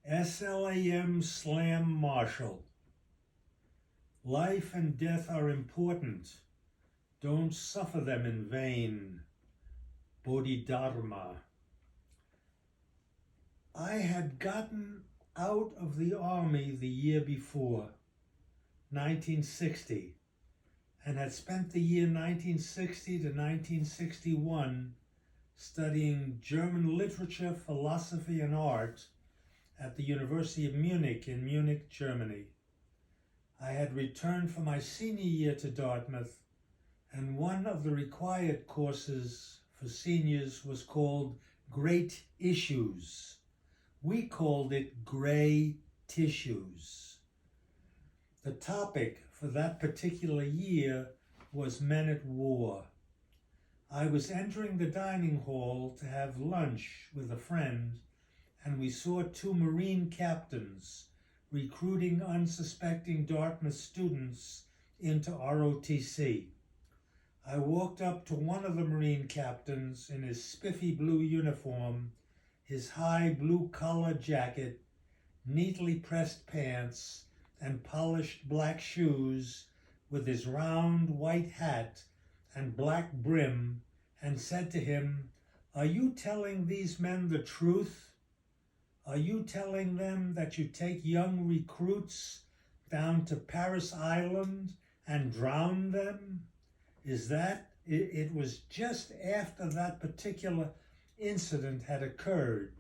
SLAM Slam Marshall. Life and death are important. Don't suffer them in vain. Bodhidharma. I had gotten out of the army the year before, 1960, and had spent the year 1960 to 1961 studying German literature, philosophy, and art at the University of Munich in Munich, Germany. I had returned for my senior year to Dartmouth, and one of the required courses for seniors was called Great Issues. We called it Gray Tissues. The topic for that particular year was men at war. I was entering the dining hall to have lunch with a friend, and we saw two Marine captains recruiting unsuspecting Dartmouth students into ROTC. I walked up to one of the Marine captains in his spiffy blue uniform, his high blue collar jacket, neatly pressed pants, and polished black shoes, with his round white hat and black brim, and said to him, "Are you telling these men the truth? Are you telling them that you take young recruits down to Paris Island and drown them?" It was just after that particular incident had occurred.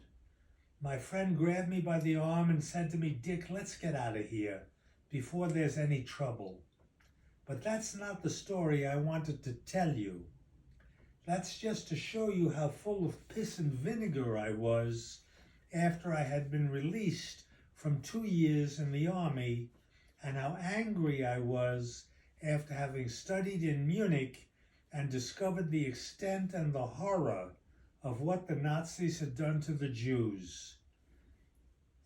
My friend grabbed me by the arm and said to me, "Dick, let's get out of here before there's any trouble." But that's not the story I wanted to tell you. That's just to show you how full of piss and vinegar I was after I had been released from 2 years in the army, and how angry I was after having studied in Munich and discovered the extent and the horror of what the Nazis had done to the Jews.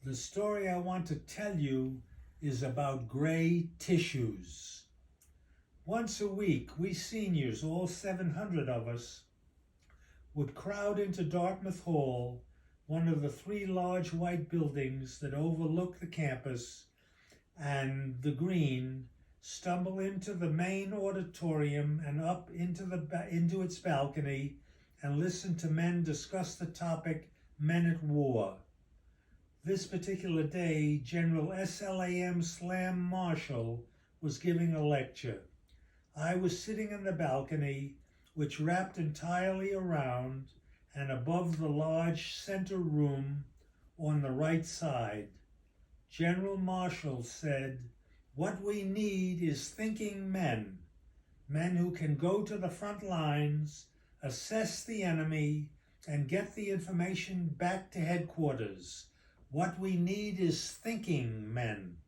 The story I want to tell you is about gray tissues. Once a week, we seniors, all 700 of us, would crowd into Dartmouth Hall, one of the 3 large white buildings that overlook the campus and the green, stumble into the main auditorium and up into its balcony and listen to men discuss the topic, men at war. This particular day, General SLAM Slam Marshall was giving a lecture. I was sitting in the balcony, which wrapped entirely around and above the large center room on the right side. General Marshall said, "What we need is thinking men, men who can go to the front lines, assess the enemy, and get the information back to headquarters. What we need is thinking men."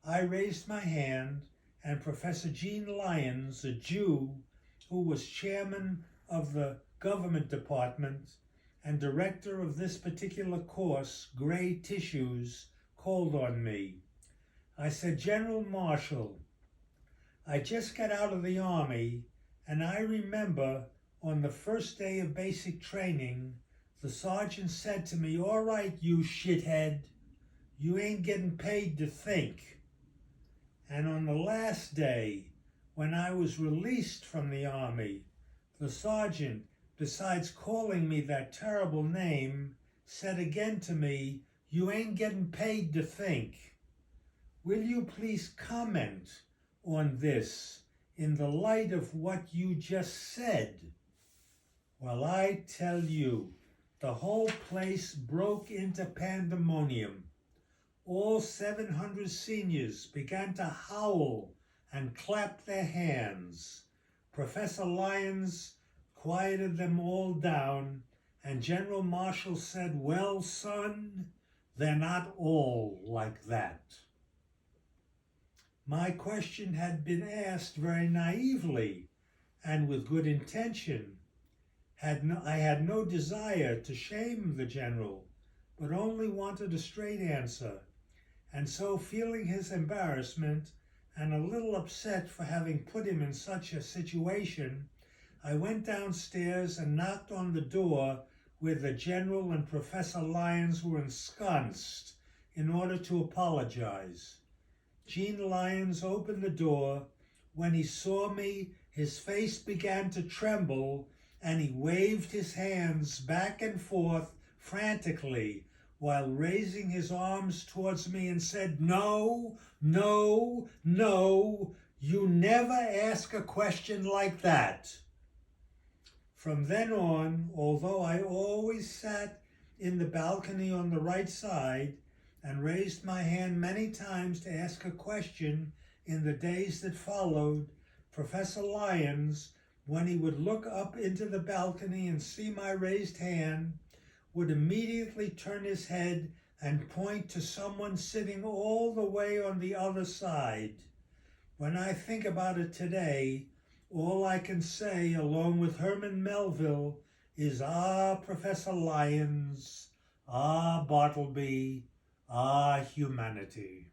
I raised my hand, and Professor Gene Lyons, a Jew who was chairman of the government department and director of this particular course, Gray Tissues, called on me. I said, "General Marshall, I just got out of the army, and I remember on the first day of basic training, the sergeant said to me, 'All right, you shithead, you ain't getting paid to think.' And on the last day, when I was released from the army, the sergeant, besides calling me that terrible name, said again to me, 'You ain't getting paid to think.' Will you please comment on this in the light of what you just said?" Well, I tell you, the whole place broke into pandemonium. All 700 seniors began to howl and clap their hands. Professor Lyons quieted them all down, and General Marshall said, "Well, son, they're not all like that." My question had been asked very naively and with good intention. I had no desire to shame the general, but only wanted a straight answer. And so, feeling his embarrassment and a little upset for having put him in such a situation, I went downstairs and knocked on the door where the General and Professor Lyons were ensconced in order to apologize. Gene Lyons opened the door. When he saw me, his face began to tremble, and he waved his hands back and forth frantically while raising his arms towards me and said, "No, no, no, you never ask a question like that." From then on, although I always sat in the balcony on the right side and raised my hand many times to ask a question in the days that followed, Professor Lyons, when he would look up into the balcony and see my raised hand, would immediately turn his head and point to someone sitting all the way on the other side. When I think about it today, all I can say, along with Herman Melville, is, "Ah, Professor Lyons, ah, Bartleby, ah, humanity."